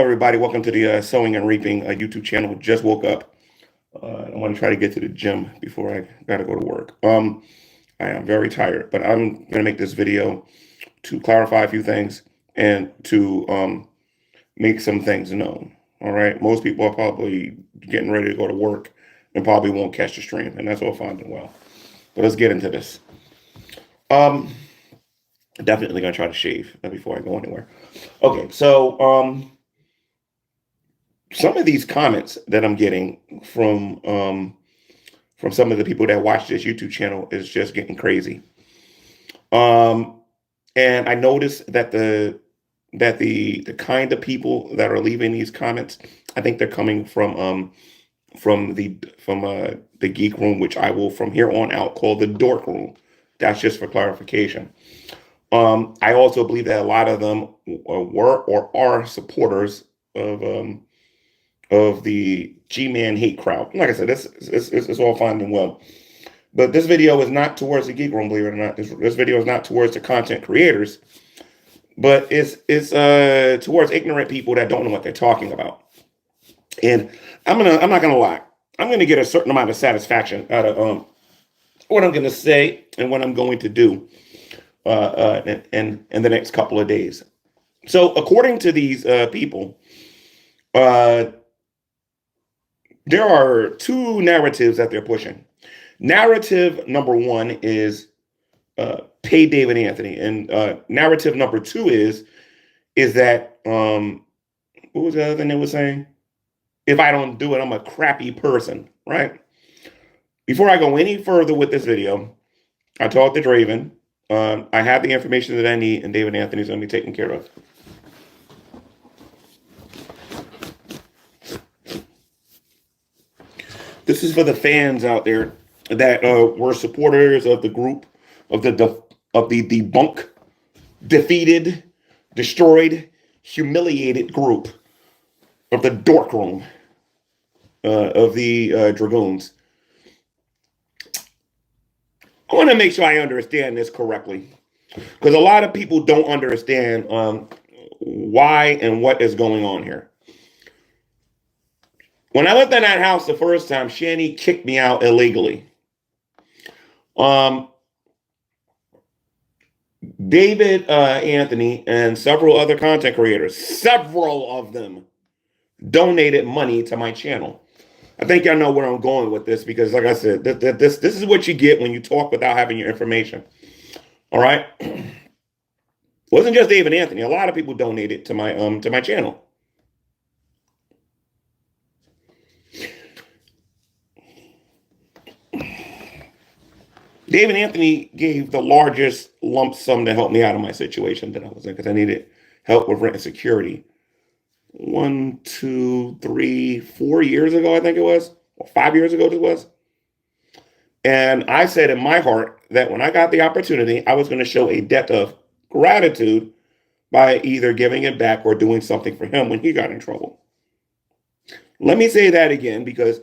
Everybody, welcome to the Sewing and Reaping YouTube channel. Just woke up. I want to try to get to the gym before I gotta go to work. I am very tired, but I'm gonna make this video to clarify a few things and to make some things known. All right, most people are probably getting ready to go to work and probably won't catch the stream, and that's all fine and well. But let's get into this. Definitely gonna try to shave before I go anywhere. Okay, so some of these comments that I'm getting from some of the people that watch this YouTube channel is just getting crazy. And I noticed that the kind of people that are leaving these comments, I think they're coming from the geek room, which I will from here on out call the dork room. That's just for clarification. I also believe that a lot of them were or are supporters of the GMan hate crowd. Like I said, it's all fine and well. But this video is not towards the geek room, believe it or not. This video is not towards the content creators, but it's towards ignorant people that don't know what they're talking about. And I'm not gonna lie. I'm gonna get a certain amount of satisfaction out of what I'm gonna say and what I'm going to do in the next couple of days. So according to these people, there are two narratives that they're pushing. Narrative number one is pay David Anthony, and narrative number two is that what was the other thing they were saying? If I don't do it, I'm a crappy person, right? Before I go any further with this video, I talked to Draven. I have the information that I need, and David Anthony's going to be taken care of. This is for the fans out there that were supporters of the group of the debunk, defeated, destroyed, humiliated group of the dork room of the Dragoons. I want to make sure I understand this correctly, because a lot of people don't understand why and what is going on here. When I lived in that house the first time, Shani kicked me out illegally. David Anthony and several other content creators, several of them, donated money to my channel. I think y'all know where I'm going with this, because like I said, this is what you get when you talk without having your information. All right? It wasn't just David Anthony. A lot of people donated to my channel. David Anthony gave the largest lump sum to help me out of my situation that I was in, because I needed help with rent and security. 1, 2, 3, 4 years ago, I think it was, or 5 years ago it was. And I said in my heart that when I got the opportunity, I was going to show a debt of gratitude by either giving it back or doing something for him when he got in trouble. Let me say that again, because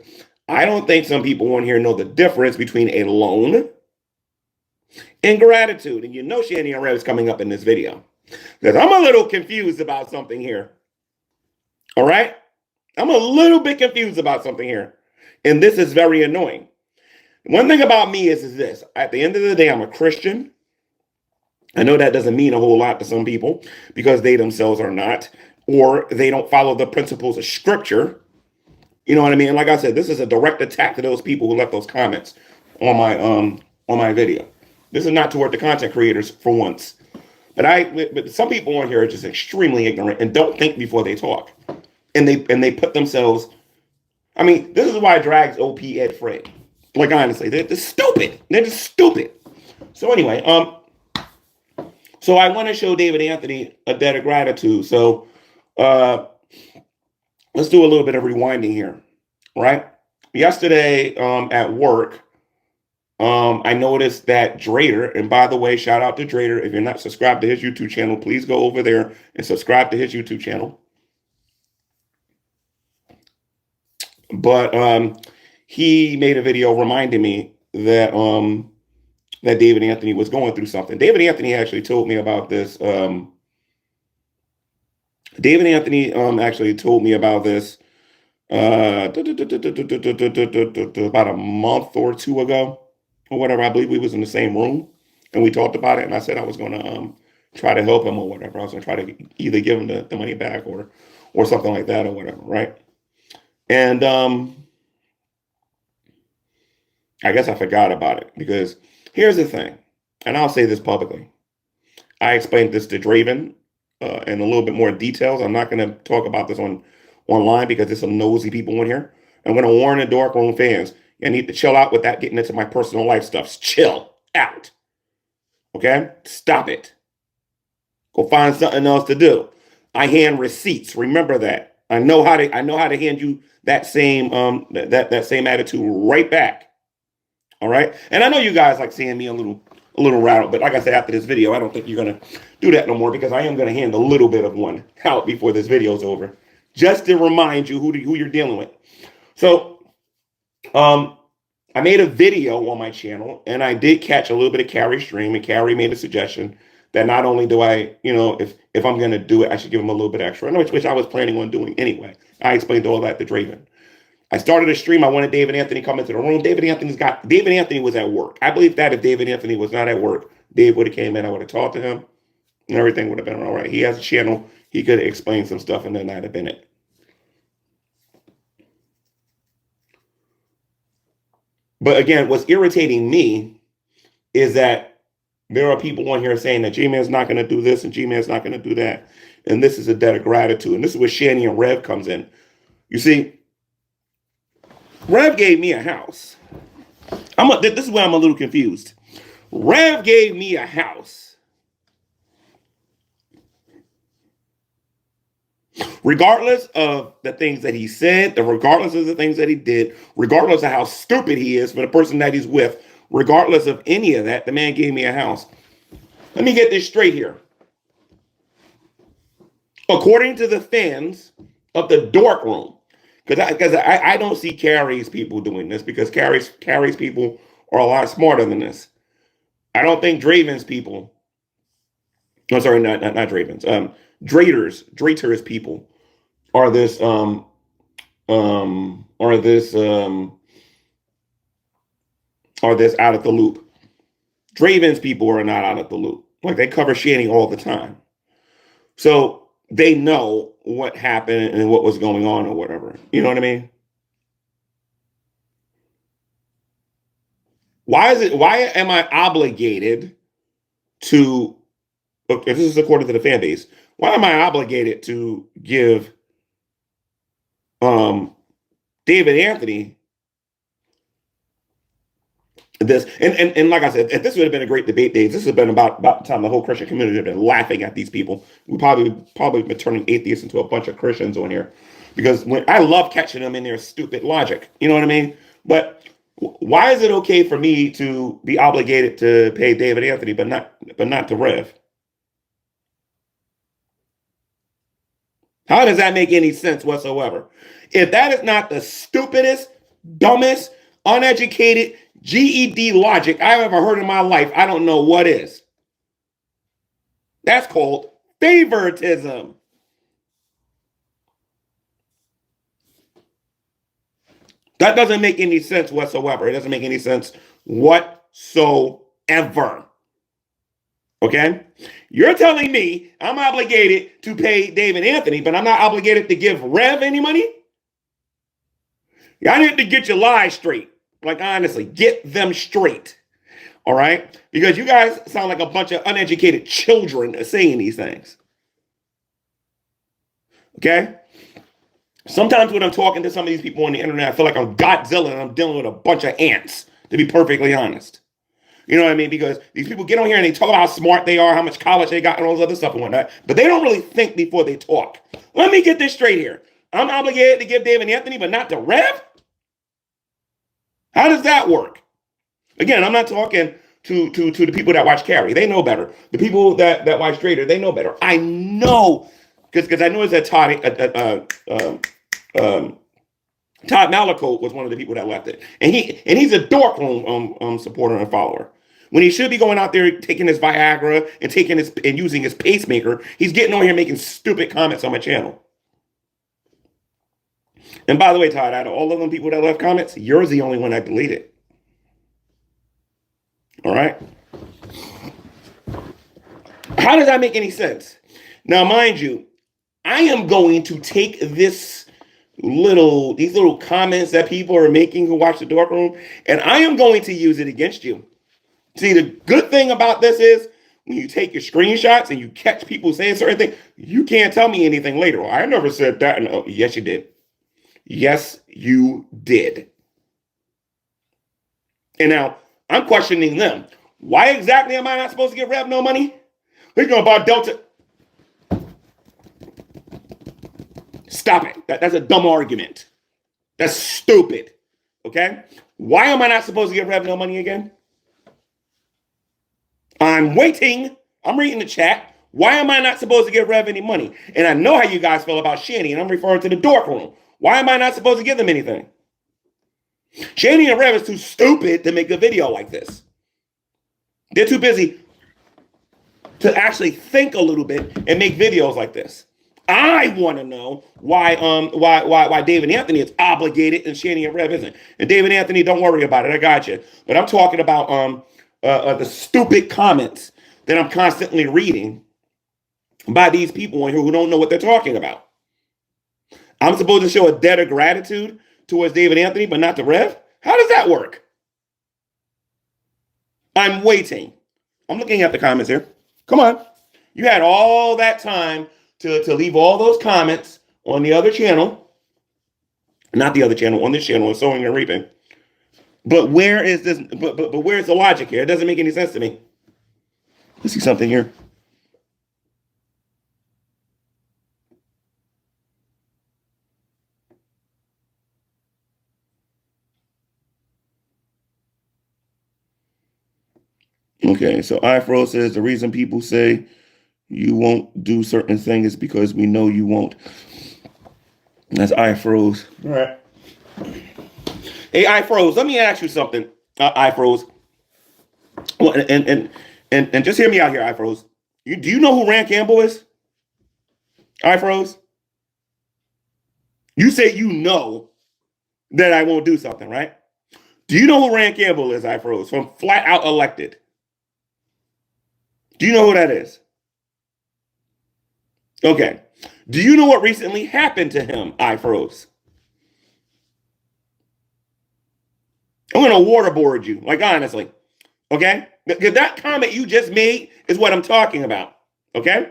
I don't think some people on here know the difference between a loan and gratitude. And you know Shani and Red is coming up in this video, because I'm a little confused about something here. All right? I'm a little bit confused about something here. And this is very annoying. One thing about me is this. At the end of the day, I'm a Christian. I know that doesn't mean a whole lot to some people, because they themselves are not, or they don't follow the principles of Scripture. You know what I mean? And like I said, this is a direct attack to those people who left those comments on my video. This is not toward the content creators for once. But some people on here are just extremely ignorant and don't think before they talk. And they put themselves, I mean, this is why I drags OP Ed Fred. Like, honestly, they're stupid. They're just stupid. So anyway, so I want to show David Anthony a debt of gratitude. So let's do a little bit of rewinding here, right? Yesterday at work, I noticed that Drader, and by the way, shout out to Drader. If you're not subscribed to his YouTube channel, please go over there and subscribe to his YouTube channel. But he made a video reminding me that that David Anthony was going through something. David Anthony actually told me about this David Anthony actually told me about this about a month or two ago or whatever. I believe we was in the same room and we talked about it. And I said I was going to try to help him or whatever. I was going to try to either give him the money back or something like that or whatever, right? And I guess I forgot about it because here's the thing, and I'll say this publicly. I explained this to Draven in a little bit more details. I'm not going to talk about this online because there's some nosy people in here. I'm going to warn the dark room fans. You need to chill out with that getting into my personal life stuff. Chill out. Okay? Stop it. Go find something else to do. I hand receipts. Remember that. I know how to hand you that same that same attitude right back. All right? And I know you guys like seeing me a little rattled, but like I said, after this video, I don't think you're gonna do that no more because I am gonna hand a little bit of one out before this video is over, just to remind you who you're dealing with. So, I made a video on my channel, and I did catch a little bit of Carrie's stream, and Carrie made a suggestion that not only do I, if I'm gonna do it, I should give him a little bit extra, which I was planning on doing anyway. I explained all that to Draven. I started a stream. I wanted David Anthony to come into the room. David Anthony was at work. I believe that if David Anthony was not at work, Dave would have came in. I would have talked to him, and everything would have been all right. He has a channel. He could have explained some stuff, and then that'd have been it. But again, what's irritating me is that there are people on here saying that GMan's not going to do this and GMan's not going to do that, and this is a debt of gratitude. And this is where Shani and Rev comes in. You see, Rev gave me a house. This is where I'm a little confused. Rev gave me a house. Regardless of the things that he said, regardless of the things that he did, regardless of how stupid he is for the person that he's with, regardless of any of that, the man gave me a house. Let me get this straight here. According to the fans of the dork room, because I don't see Carrie's people doing this because Carrie's people are a lot smarter than this. I don't think Draven's people. No, sorry, not Draven's. Drater's people are this out of the loop. Draven's people are not out of the loop. Like they cover Shani all the time, so they know what happened and what was going on or whatever. You know what I mean? Why am I obligated to, if this is according to the fan base, why am I obligated to give David Anthony this? And like I said, if this would have been a great debate days, this would have been about the time the whole Christian community had been laughing at these people. We probably been turning atheists into a bunch of Christians on here. Because when I love catching them in their stupid logic. You know what I mean? But why is it okay for me to be obligated to pay David Anthony, but not to Rev? How does that make any sense whatsoever? If that is not the stupidest, dumbest, uneducated GED logic I've ever heard in my life, I don't know what is. That's called favoritism. That doesn't make any sense whatsoever. It doesn't make any sense whatsoever. Okay? You're telling me I'm obligated to pay David Anthony, but I'm not obligated to give Rev any money? I need to get your lies straight. Like, honestly, get them straight. All right? Because you guys sound like a bunch of uneducated children saying these things. Okay? Sometimes when I'm talking to some of these people on the internet, I feel like I'm Godzilla and I'm dealing with a bunch of ants, to be perfectly honest. You know what I mean? Because these people get on here and they talk about how smart they are, how much college they got, and all this other stuff and whatnot, but they don't really think before they talk. Let me get this straight here. I'm obligated to give David Anthony, but not to Rev? How does that work? Again, I'm not talking to the people that watch Carrie. They know better. The people that watch Trader, they know better. I know, because I know it's that Todd Malaco was one of the people that left it, and he's a dork room supporter and follower. When he should be going out there taking his Viagra and taking his and using his pacemaker, he's getting on here making stupid comments on my channel. And by the way, Todd, out of all of them people that left comments, you're the only one I deleted. All right? How does that make any sense? Now, mind you, I am going to take these little comments that people are making who watch the Dark Room, and I am going to use it against you. See, the good thing about this is when you take your screenshots and you catch people saying certain things, you can't tell me anything later. I never said that. And, oh, yes, you did. Yes, you did. And now I'm questioning them. Why exactly am I not supposed to get Rev no money? They're going about Delta. Stop it. That's a dumb argument. That's stupid. Okay? Why am I not supposed to get Rev no money again? I'm waiting. I'm reading the chat. Why am I not supposed to give Rev any money? And I know how you guys feel about Shani, and I'm referring to the Dark Room. Why am I not supposed to give them anything? Shani and Rev is too stupid to make a video like this. They're too busy to actually think a little bit and make videos like this. I want to know why David Anthony is obligated and Shani and Rev isn't. And David Anthony, don't worry about it. I got you. But I'm talking about the stupid comments that I'm constantly reading by these people in here who don't know what they're talking about. I'm supposed to show a debt of gratitude towards David Anthony, but not to Rev? How does that work? I'm waiting. I'm looking at the comments here. Come on. You had all that time to leave all those comments on the other channel. Not the other channel, on this channel, Sowing and Reaping. But where is this? But where's the logic here? It doesn't make any sense to me. Let's see something here. Okay, so iFro says the reason people say you won't do certain things is because we know you won't. That's iFroze. All right. Hey, iFroze, let me ask you something. iFroze. Well, and just hear me out here, iFroze. Do you know who Rand Campbell is? iFroze? You say you know that I won't do something, right? Do you know who Rand Campbell is, iFroze? From Flat Out Elected. Do you know who that is? Okay. Do you know what recently happened to him, iFroze? I'm going to waterboard you, like honestly. Okay? Because that comment you just made is what I'm talking about. Okay?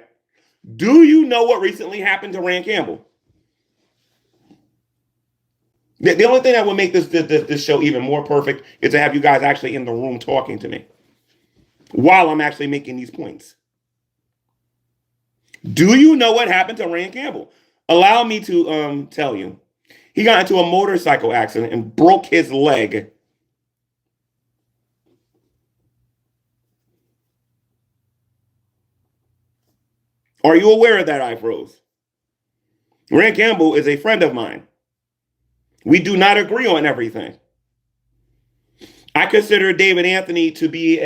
Do you know what recently happened to Rand Campbell? The only thing that would make this show even more perfect is to have you guys actually in the room talking to me while I'm actually making these points. Do you know what happened to Rand Campbell? Allow me to tell you. He got into a motorcycle accident and broke his leg. Are you aware of that, iFroze? Rand Campbell is a friend of mine. We do not agree on everything. I consider David Anthony to be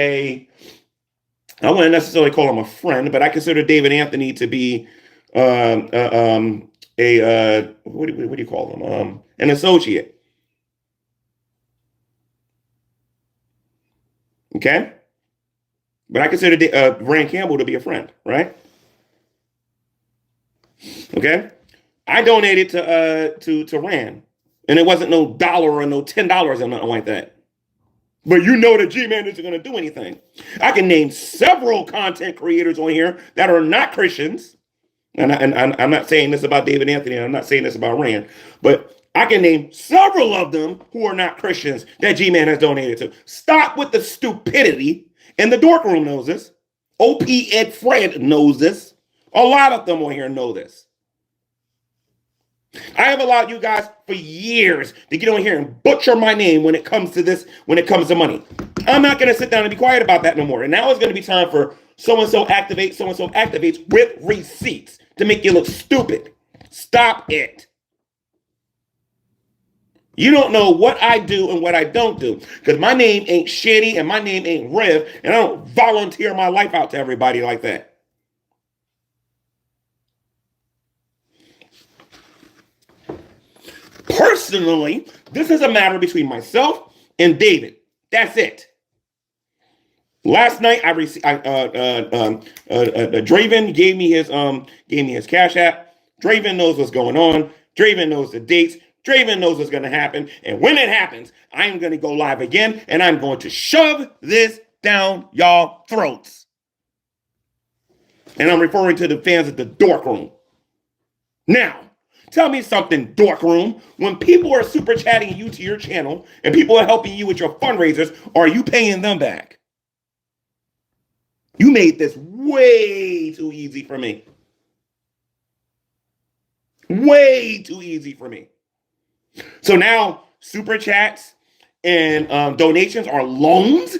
I wouldn't necessarily call him a friend, but I consider David Anthony to be what do you call him? An associate. Okay? But I consider Rand Campbell to be a friend, right? Okay? I donated to Rand. And it wasn't no dollar or no $10 or nothing like that. But you know that GMan isn't going to do anything. I can name several content creators on here that are not Christians. And I'm not saying this about David Anthony. And I'm not saying this about Rand. But I can name several of them who are not Christians that GMan has donated to. Stop with the stupidity. And the Dork Room knows this. OP Ed Fred knows this. A lot of them on here know this. I have allowed you guys for years to get on here and butcher my name when it comes to this, when it comes to money. I'm not going to sit down and be quiet about that no more. And now it's going to be time for so-and-so activates with receipts to make you look stupid. Stop it. You don't know what I do and what I don't do. Because my name ain't Shitty and my name ain't Rev. And I don't volunteer my life out to everybody like that. Personally, this is a matter between myself and David. That's it. Last night, I received. Draven gave me his Cash App. Draven knows what's going on. Draven knows the dates. Draven knows what's going to happen. And when it happens, I'm going to go live again, and I'm going to shove this down y'all throats. And I'm referring to the fans at the Dork Room. Now, tell me something, Dork Room. When people are super chatting you to your channel and people are helping you with your fundraisers, are you paying them back? You made this way too easy for me. Way too easy for me. So now super chats and donations are loans?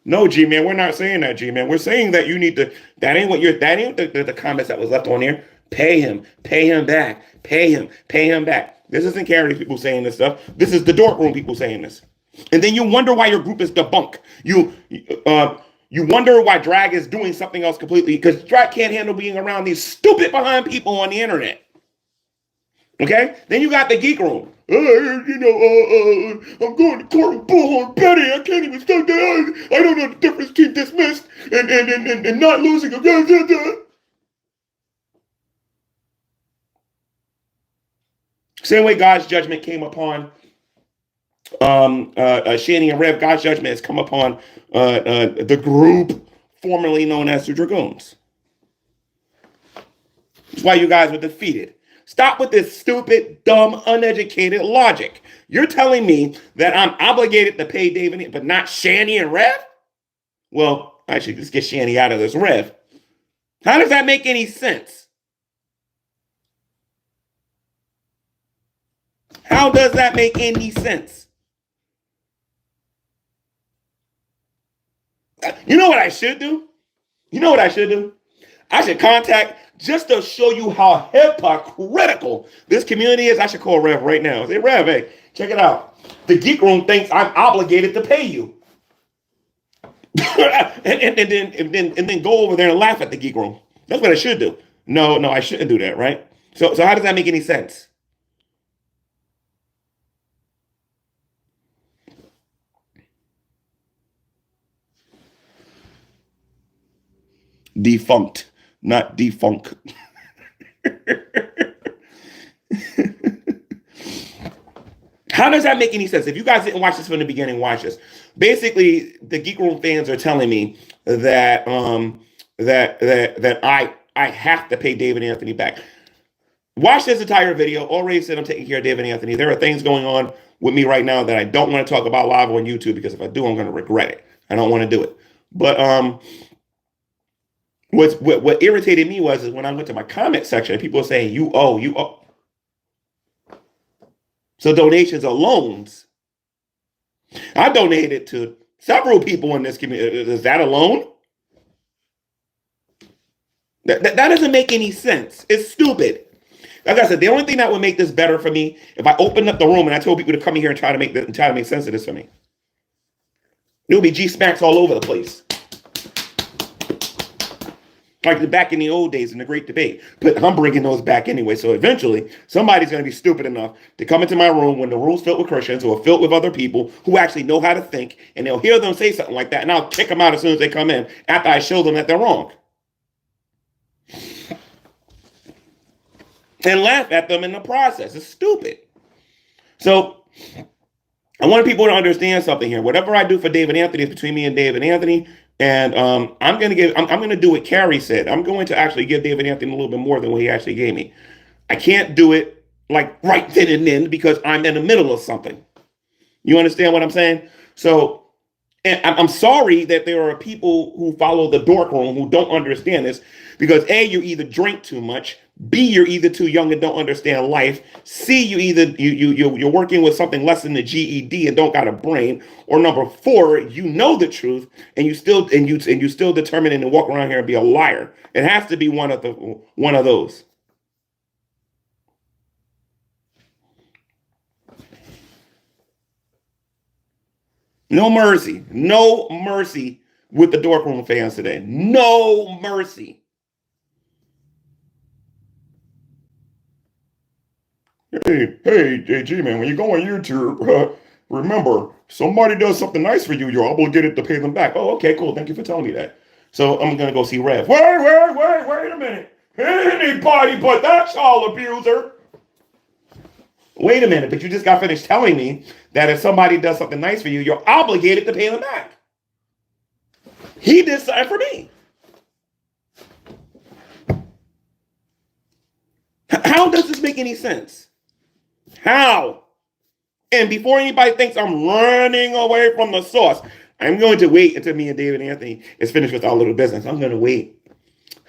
No, G-Man, we're not saying that, G-Man. We're saying that you need to, that ain't the comments that was left on here. Pay him back, pay him back. This isn't Carrie people saying this stuff. This is the Dork Room people saying this. And then you wonder why your group is debunked. You wonder why Drag is doing something else completely, because Drag can't handle being around these stupid behind people on the internet. Okay? Then you got the Geek Room. I'm going to court with Bullhorn Betty. I can't even stand that. I don't know the difference between dismissed and not losing. Same way God's judgment came upon Shani and Rev. God's judgment has come upon the group formerly known as the Dragoons. That's why you guys were defeated. Stop with this stupid, dumb, uneducated logic. You're telling me that I'm obligated to pay David, but not Shani and Rev? Well, I should just get Shani out of this, Rev. How does that make any sense? How does that make any sense? You know what I should do? I should contact, just to show you how hypocritical this community is. I should call Rev right now. Say, Rev, hey, check it out. The Geek Room thinks I'm obligated to pay you. and then go over there and laugh at the Geek Room. That's what I should do. No, I shouldn't do that, right? So how does that make any sense? Defunct, not defunk. How does that make any sense? If you guys didn't watch this from the beginning, watch this. Basically, the Geek Room fans are telling me that that I have to pay David Anthony back. Watch this entire video. Already said I'm taking care of David Anthony. There are things going on with me right now that I don't want to talk about live on YouTube, because if I do, I'm going to regret it. I don't want to do it. But what irritated me is when I went to my comment section, people were saying, you owe. So donations are loans. I donated to several people in this community. Is that a loan? That doesn't make any sense. It's stupid. Like I said, the only thing that would make this better for me, if I opened up the room and I told people to come in here and try to make sense of this for me. It would be G-Smacks all over the place. Like back in the old days in the Great Debate. But I'm bringing those back anyway. So eventually, somebody's going to be stupid enough to come into my room when the room's filled with Christians or filled with other people who actually know how to think, and they'll hear them say something like that, and I'll kick them out as soon as they come in after I show them that they're wrong. And laugh at them in the process. It's stupid. So I want people to understand something here. Whatever I do for David Anthony is between me and David Anthony. And I'm going to do what Carrie said. I'm going to actually give David Anthony a little bit more than what he actually gave me. I can't do it like right then and then because I'm in the middle of something. You understand what I'm saying? So, and I'm sorry that there are people who follow the Dork Room who don't understand this, because A, you either drink too much, B, you're either too young and don't understand life, C, you're working with something less than the GED and don't got a brain, or number 4, you know the truth and you still determined to walk around here and be a liar. It has to be one of those. No mercy. No mercy with the Dorkroom fans today. No mercy. Hey, G-Man, when you go on YouTube, remember, somebody does something nice for you, you're obligated to pay them back. Oh, okay, cool. Thank you for telling me that. So I'm going to go see Rev. Wait a minute. Anybody but that child abuser. Wait a minute, but you just got finished telling me that if somebody does something nice for you, you're obligated to pay them back. He did something for me. How does this make any sense? How? And before anybody thinks I'm running away from the source, I'm going to wait until me and David Anthony is finished with our little business. I'm going to wait.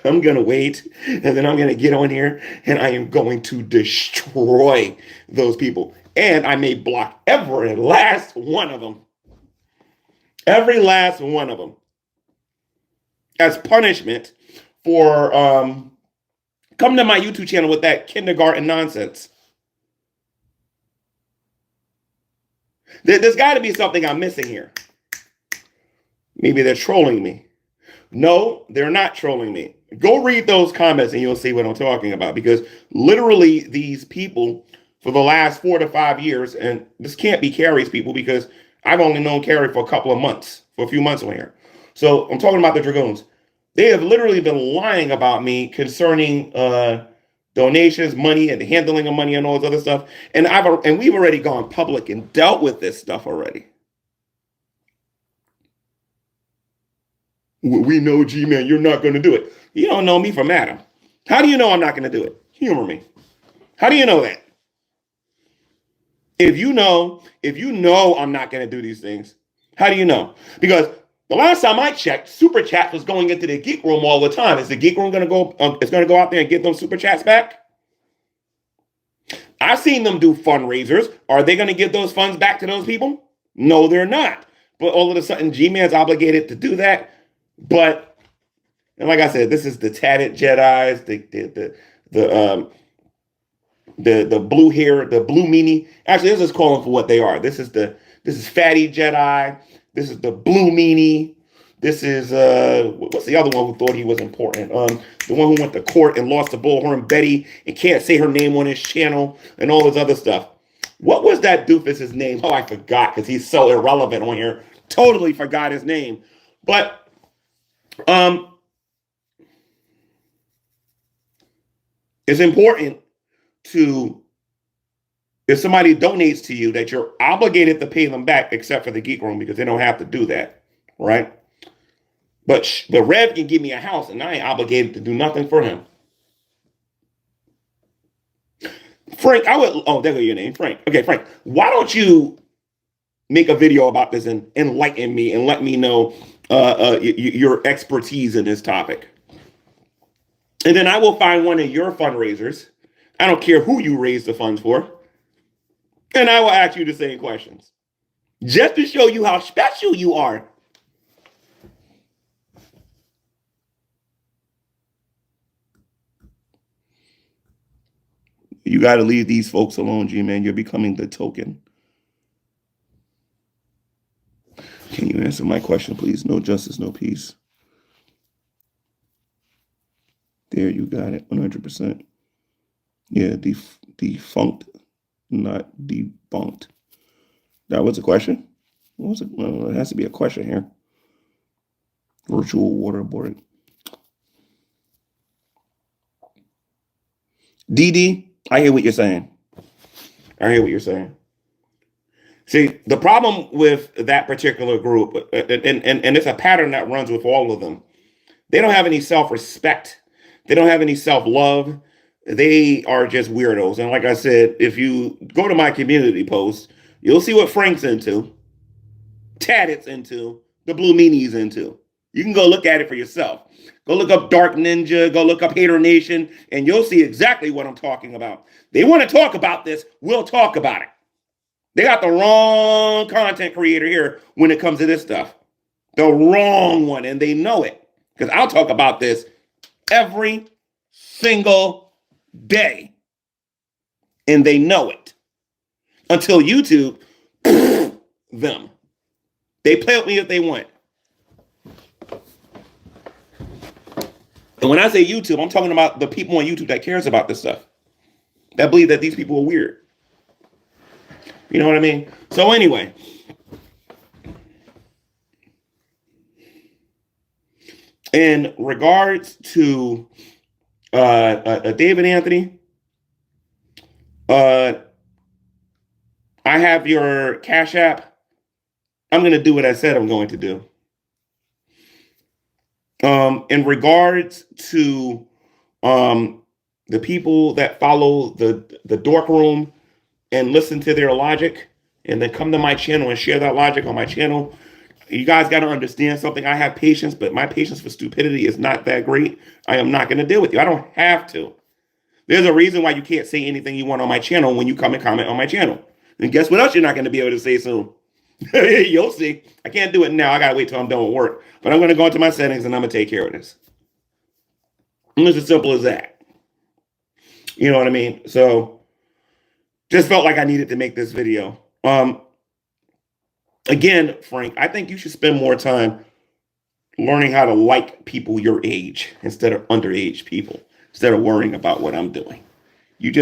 I'm going to wait. And then I'm going to get on here and I am going to destroy those people. And I may block every last one of them. Every last one of them. As punishment for coming to my YouTube channel with that kindergarten nonsense. There's got to be something I'm missing here. Maybe they're trolling me. No, they're not trolling me. Go read those comments and you'll see what I'm talking about. Because literally these people for the last 4 to 5 years, and this can't be Carrie's people because I've only known Carrie for a couple of months, for a few months on here. So I'm talking about the Dragoons. They have literally been lying about me concerning donations, money, and the handling of money and all this other stuff. And we've already gone public and dealt with this stuff already. We know, G-Man, you're not going to do it. You don't know me from Adam. How do you know I'm not going to do it? Humor me. How do you know that? If you know I'm not going to do these things, how do you know? Because the last time I checked, super chats was going into the geek room all the time. Is the geek room going to go? It's going to go out there and get those super chats back? I've seen them do fundraisers. Are they going to give those funds back to those people? No, they're not. But all of a sudden, G-Man's obligated to do that. But, and like I said, this is the tatted Jedis, the blue hair, the blue meanie. Actually, this is calling for what they are. This is fatty Jedi. This is the blue meanie. This is what's the other one who thought he was important? The one who went to court and lost to Bullhorn Betty and can't say her name on his channel and all this other stuff. What was that doofus's name? Oh, I forgot because he's so irrelevant on here. Totally forgot his name. But it's important to, if somebody donates to you, that you're obligated to pay them back, except for the geek room because they don't have to do that, right? But Rev can give me a house and I ain't obligated to do nothing for him. Frank, there go your name, Frank. Okay, Frank, why don't you make a video about this and enlighten me and let me know your expertise in this topic? And then I will find one of your fundraisers. I don't care who you raise the funds for. And I will ask you the same questions. Just to show you how special you are. You got to leave these folks alone, G-Man. You're becoming the token. Can you answer my question, please? No justice, no peace. There, you got it. 100%. Yeah, defunct, not debunked. That was a question? What was it? Well, it has to be a question here. Virtual waterboarding. DD, I hear what you're saying. See, the problem with that particular group, and it's a pattern that runs with all of them, they don't have any self-respect. They don't have any self-love. They are just weirdos. And like I said, if you go to my community post, you'll see what Frank's into, Tadit's into, the Blue Meanie's into. You can go look at it for yourself. Go look up Dark Ninja, go look up Hater Nation, and you'll see exactly what I'm talking about. They want to talk about this, we'll talk about it. They got the wrong content creator here when it comes to this stuff. The wrong one, and they know it. Because I'll talk about this every single day. And they know it. Until YouTube, them. They play with me if they want. And when I say YouTube, I'm talking about the people on YouTube that cares about this stuff, that believe that these people are weird. You know what I mean? So anyway, in regards to David Anthony, I have your Cash App. I'm going to do what I said I'm going to do. In regards to the people that follow the dork room and listen to their logic and then come to my channel and share that logic on my channel, you guys got to understand something. I have patience, but my patience for stupidity is not that great. I am not going to deal with you. I don't have to. There's a reason why you can't say anything you want on my channel when you come and comment on my channel. And guess what else you're not going to be able to say soon? You'll see. I can't do it now. I got to wait till I'm done with work. But I'm going to go into my settings and I'm going to take care of this. And it's as simple as that. You know what I mean? So just felt like I needed to make this video. Again, Frank, I think you should spend more time learning how to like people your age instead of underage people, instead of worrying about what I'm doing.